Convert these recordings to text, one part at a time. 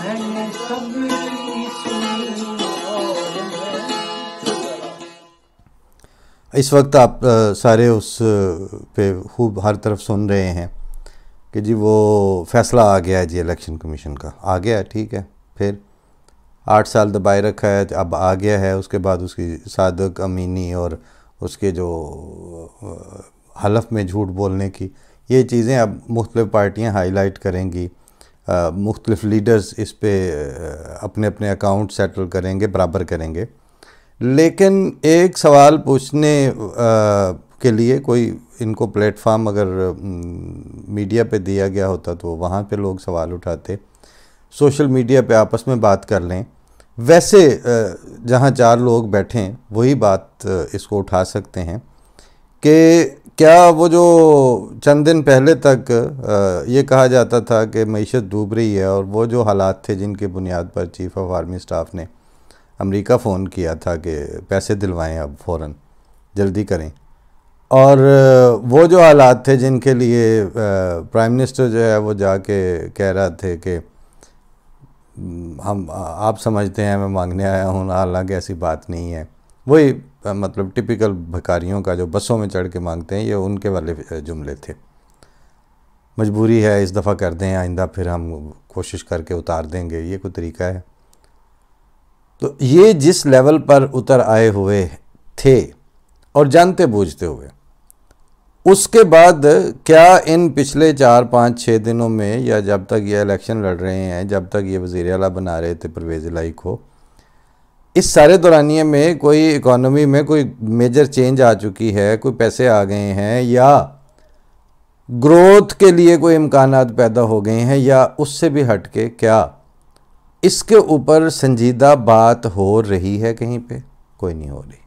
मैंने सबकी सुनी और इस वक्त आप सारे उस पे खूब हर तरफ सुन रहे हैं कि जी वो फ़ैसला आ गया है जी इलेक्शन कमीशन का, आ गया है, ठीक है। फिर 8 साल दबाए रखा है, अब आ गया है। उसके बाद उसकी सादक अमीनी और उसके जो हलफ में झूठ बोलने की ये चीज़ें अब मुख्तलिफ़ पार्टियां हाईलाइट करेंगी, मुख्तलिफ़ लीडर्स इस पे अपने अपने अकाउंट सेटल करेंगे, बराबर करेंगे। लेकिन एक सवाल पूछने के लिए कोई इनको प्लेटफार्म अगर मीडिया पे दिया गया होता तो वहाँ पे लोग सवाल उठाते, सोशल मीडिया पे आपस में बात कर लें। वैसे जहाँ 4 लोग बैठें वही बात इसको उठा सकते हैं कि क्या वो जो चंद दिन पहले तक ये कहा जाता था कि मईशत डूब रही है और वो जो हालात थे जिनके बुनियाद पर चीफ़ ऑफ आर्मी स्टाफ ने अमेरिका फ़ोन किया था कि पैसे दिलवाएं अब फ़ौरन, जल्दी करें, और वो जो हालात थे जिनके लिए प्राइम मिनिस्टर जो है वो जाके कह रहा थे कि हम आप समझते हैं मैं मांगने आया हूँ, हालांकि ऐसी बात नहीं है। वही मतलब टिपिकल भिखारियों का जो बसों में चढ़ के मांगते हैं, ये उनके वाले जुमले थे। मजबूरी है, इस दफ़ा कर दें, आइंदा फिर हम कोशिश करके उतार देंगे, ये कोई तरीका है? तो ये जिस लेवल पर उतर आए हुए थे और जानते बूझते हुए, उसके बाद क्या इन पिछले 4, 5, 6 दिनों में या जब तक ये इलेक्शन लड़ रहे हैं, जब तक ये वज़ीर आला बना रहे थे परवेज़ इलाही को, इस सारे दौरानिए में कोई इकॉनमी में कोई मेजर चेंज आ चुकी है, कोई पैसे आ गए हैं, या ग्रोथ के लिए कोई इम्कानात पैदा हो गए हैं, या उससे भी हट के क्या इसके ऊपर संजीदा बात हो रही है कहीं पे? कोई नहीं हो रही।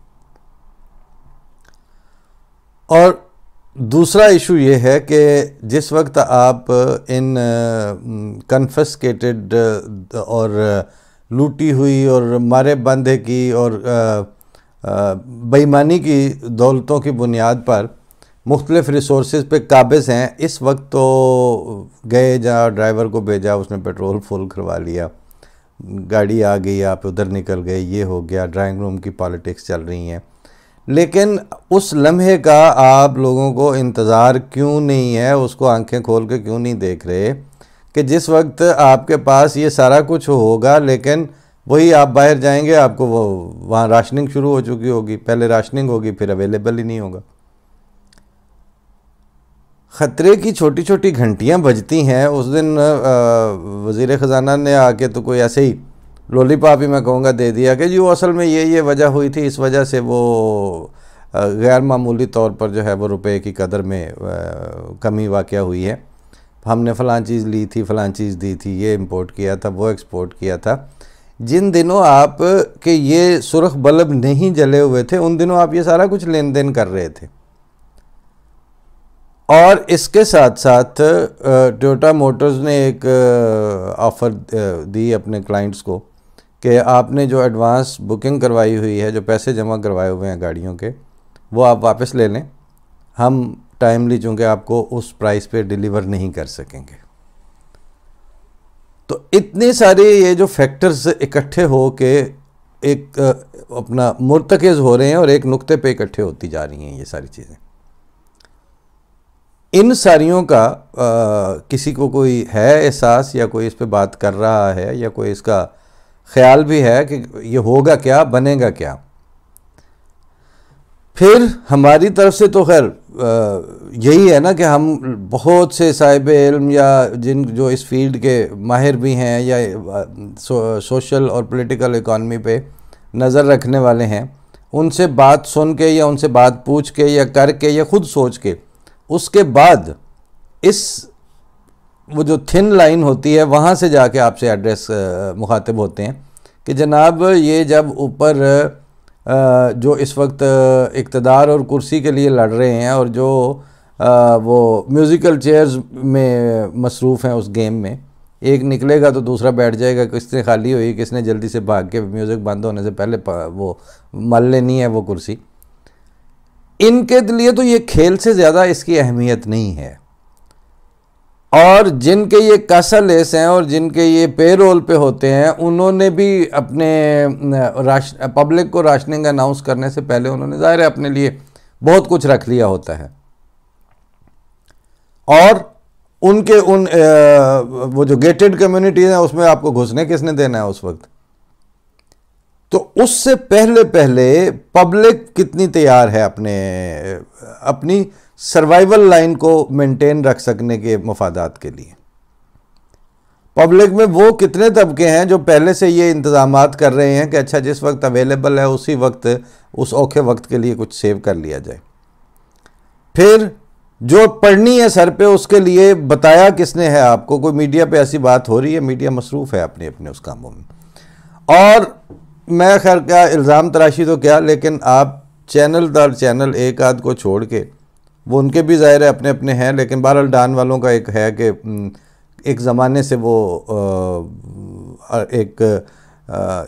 और दूसरा इशू ये है कि जिस वक्त आप इन कन्फिस्केटेड और लूटी हुई और मारे बंधे की और बेईमानी की दौलतों की बुनियाद पर मुख्तलिफ़ रिसोर्सेज पे काबिज़ हैं, इस वक्त तो गए जहाँ ड्राइवर को भेजा, उसने पेट्रोल फुल करवा लिया, गाड़ी आ गई, आप उधर निकल गए, ये हो गया, ड्राइंग रूम की पॉलिटिक्स चल रही हैं। लेकिन उस लम्हे का आप लोगों को इंतज़ार क्यों नहीं है, उसको आंखें खोल के क्यों नहीं देख रहे कि जिस वक्त आपके पास ये सारा कुछ होगा, लेकिन वही आप बाहर जाएंगे, आपको वो वहाँ राशनिंग शुरू हो चुकी होगी, पहले राशनिंग होगी, फिर अवेलेबल ही नहीं होगा। ख़तरे की छोटी छोटी घंटियाँ बजती हैं। उस दिन वज़ीर ख़जाना ने आके तो कोई ऐसे ही लॉलीपॉप ही मैं कहूँगा दे दिया कि जी वो असल में ये वजह हुई थी, इस वजह से वो गैर मामूली तौर पर जो है वो रुपए की कदर में कमी वाक़या हुई है, हमने फ़लाँ चीज़ ली थी, फ़लाँ चीज़ दी थी, ये इंपोर्ट किया था, वो एक्सपोर्ट किया था। जिन दिनों आप के ये सुर्ख बल्ब नहीं जले हुए थे, उन दिनों आप ये सारा कुछ लेन देन कर रहे थे। और इसके साथ साथ टोयोटा मोटर्स ने एक ऑफ़र दी अपने क्लाइंट्स को कि आपने जो एडवांस बुकिंग करवाई हुई है, जो पैसे जमा करवाए हुए हैं गाड़ियों के, वो आप वापस ले लें, हम टाइमली चूँकि आपको उस प्राइस पे डिलीवर नहीं कर सकेंगे। तो इतने सारे ये जो फैक्टर्स इकट्ठे हो के एक अपना मुर्तकिज़ हो रहे हैं और एक नुक्ते पे इकट्ठे होती जा रही हैं ये सारी चीज़ें। इन सारियों का किसी को कोई है एहसास, या कोई इस पे बात कर रहा है, या कोई इसका ख्याल भी है कि ये होगा क्या, बनेगा क्या? फिर हमारी तरफ से तो खैर यही है ना कि हम बहुत से साहिब इल्म या जो इस फील्ड के माहिर भी हैं, या सोशल और पॉलिटिकल इकॉनमी पे नज़र रखने वाले हैं, उनसे बात सुन के या उनसे बात पूछ के या करके या ख़ुद सोच के, उसके बाद इस वो जो थिन लाइन होती है वहाँ से जाके आपसे एड्रेस मुखातिब होते हैं कि जनाब ये जब ऊपर जो इस वक्त इक़्तिदार और कुर्सी के लिए लड़ रहे हैं और जो वो म्यूज़िकल चेयर्स में मसरूफ़ हैं उस गेम में, एक निकलेगा तो दूसरा बैठ जाएगा, किसने खाली हुई, किसने जल्दी से भाग के म्यूज़िक बंद होने से पहले वो मल लेनी है वो कुर्सी, इनके लिए तो ये खेल से ज़्यादा इसकी अहमियत नहीं है। और जिनके ये कासालेस हैं और जिनके ये पेरोल पे होते हैं, उन्होंने भी अपने पब्लिक को राशनिंग अनाउंस करने से पहले उन्होंने ज़ाहिर है अपने लिए बहुत कुछ रख लिया होता है। और उनके वो जो गेटेड कम्युनिटीज़ हैं उसमें आपको घुसने किसने देना है उस वक्त। तो उससे पहले पहले पब्लिक कितनी तैयार है अपनी सर्वाइवल लाइन को मेंटेन रख सकने के मफादात के लिए। पब्लिक में वो कितने तबके हैं जो पहले से ये इंतज़ामात कर रहे हैं कि अच्छा जिस वक्त अवेलेबल है उसी वक्त उस औखे वक्त के लिए कुछ सेव कर लिया जाए। फिर जो पढ़नी है सर पे उसके लिए बताया किसने है आपको? कोई मीडिया पे ऐसी बात हो रही है? मीडिया मसरूफ़ है अपने अपने उस कामों में। और मैं खैर क्या इल्ज़ाम तराशी तो क्या, लेकिन आप चैनल दर चैनल एक आध को छोड़ के, वो उनके भी ज़ाहिर है अपने अपने हैं, लेकिन बहरहाल डान वालों का एक है कि एक ज़माने से वो एक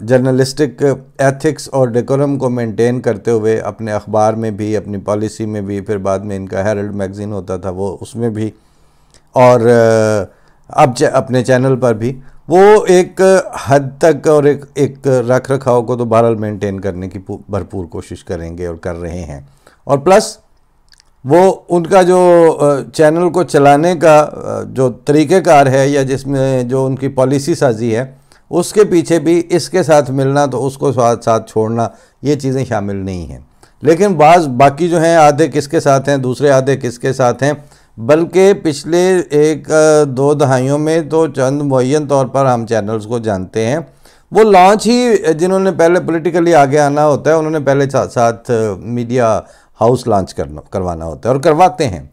जर्नलिस्टिक एथिक्स और डेकोरम को मेंटेन करते हुए अपने अखबार में भी, अपनी पॉलिसी में भी, फिर बाद में इनका हेरल्ड मैगज़ीन होता था वो उसमें भी, और अब अपने चैनल पर भी वो एक हद तक और एक रख रखाव को तो बहरहाल मेंटेन करने की भरपूर कोशिश करेंगे और कर रहे हैं। और प्लस वो उनका जो चैनल को चलाने का जो तरीक़ेकार है या जिसमें जो उनकी पॉलिसी साजी है उसके पीछे भी इसके साथ मिलना तो उसको साथ छोड़ना, ये चीज़ें शामिल नहीं हैं। लेकिन बाकी जो हैं आधे किसके साथ हैं, दूसरे आधे किसके साथ हैं, बल्कि पिछले एक दो दहाइयों में तो चंद मुअय्यन तौर पर हम चैनल्स को जानते हैं, वो लॉन्च ही जिन्होंने पहले पॉलिटिकली आगे आना होता है उन्होंने पहले साथ मीडिया हाउस लॉन्च करवाना होता है और करवाते हैं।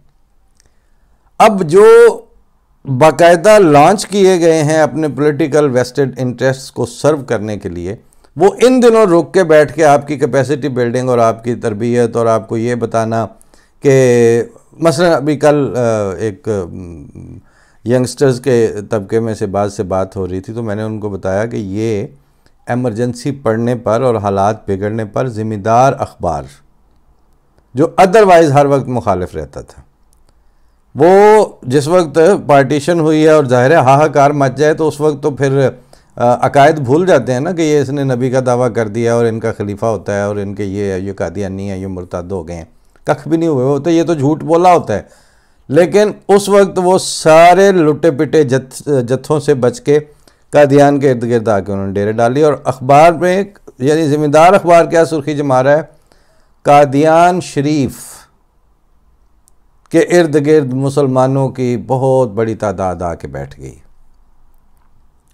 अब जो बाकायदा लॉन्च किए गए हैं अपने पॉलिटिकल वेस्टेड इंटरेस्ट्स को सर्व करने के लिए, वो इन दिनों रुक के बैठ के आपकी कैपेसिटी बिल्डिंग और आपकी तरबियत और आपको ये बताना कि मसलन अभी कल एक यंगस्टर्स के तबके में से बात हो रही थी, तो मैंने उनको बताया कि ये एमरजेंसी पड़ने पर और हालात बिगड़ने पर ज़िम्मेदार अखबार जो अदरवाइज़ हर वक्त मुखालिफ रहता था, वो जिस वक्त पार्टीशन हुई है और ज़ाहिर है हाहाकार मच जाए तो उस वक्त तो फिर अकायद भूल जाते हैं ना कि ये इसने नबी का दावा कर दिया और इनका खलीफा होता है और इनके ये कादियानी है, ये मुर्तद हो गए हैं, कख भी नहीं हुए वो तो, ये तो झूठ बोला होता है। लेकिन उस वक्त वो सारे लुटे पिटे जत्थों से बच के कादियान के इर्द गिर्द आके उन्होंने डेरे डाली। और अखबार में यानी ज़िम्मेदार अखबार क्या सुर्खी जमा रहा है, कादियान शरीफ के इर्द गिर्द मुसलमानों की बहुत बड़ी तादाद आके बैठ गई,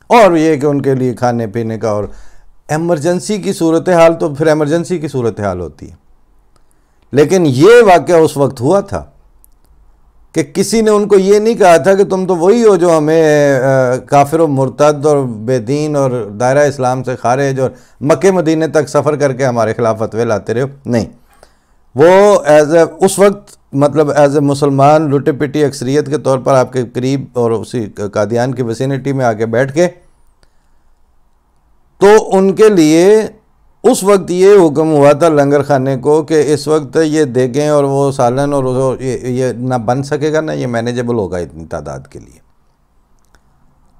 और ये कि उनके लिए खाने पीने का, और एमरजेंसी की सूरत हाल तो फिर एमरजेंसी की सूरत हाल होती है। लेकिन ये वाक़या उस वक्त हुआ था कि किसी ने उनको ये नहीं कहा था कि तुम तो वही हो जो हमें काफिर और मुर्तद और बेदीन और दायरा इस्लाम से खारिज और मक्के मदीने तक सफ़र करके हमारे खिलाफ फतवे लाते रहे हो। नहीं, वो उस वक्त मतलब एज ए मुसलमान लुटे पिटी अक्सरियत के तौर पर आपके करीब और उसी कादियान की विसिनिटी में आके बैठ के, तो उनके लिए उस वक्त ये हुक्म हुआ था लंगर खाने को कि इस वक्त ये देखें और वो सालन और ये ना बन सकेगा ना ये मैनेजेबल होगा इतनी तादाद के लिए।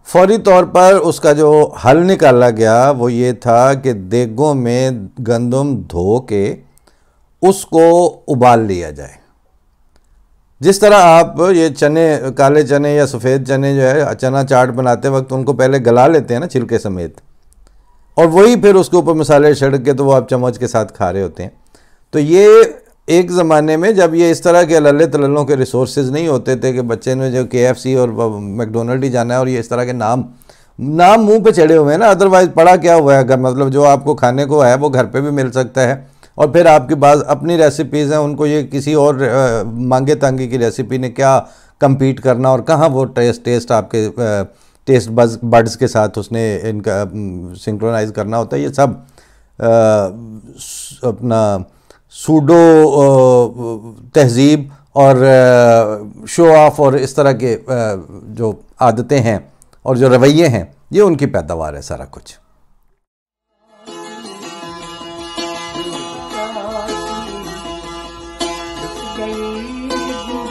फौरी तौर पर उसका जो हल निकाला गया वो ये था कि देगों में गंदम धो के उसको उबाल लिया जाए। जिस तरह आप ये चने, काले चने या सफ़ेद चने जो है चना चाट बनाते वक्त उनको पहले गला लेते हैं ना छिलके समेत, और वही फिर उसके ऊपर मसाले छिड़क के तो वो आप चम्मच के साथ खा रहे होते हैं। तो ये एक ज़माने में जब ये इस तरह के लल्ले तलल्लों के रिसोर्सेज नहीं होते थे कि बच्चे ने जो KFC और मैकडोनल्ड ही जाना है और ये इस तरह के नाम मुंह पे चढ़े हुए हैं ना, अदरवाइज़ पड़ा क्या हुआ है अगर मतलब जो आपको खाने को है वो घर पे भी मिल सकता है, और फिर आपके पास अपनी रेसिपीज़ हैं, उनको ये किसी और मांगे तांगे की रेसिपी ने क्या कम्पीट करना और कहाँ वो टेस्ट आपके टेस्ट बड्स के साथ उसने इनका सिंक्रोनाइज़ करना होता है। ये सब अपना सूडो तहजीब और शो ऑफ और इस तरह के जो आदतें हैं और जो रवैये हैं, ये उनकी पैदावार है सारा कुछ। गई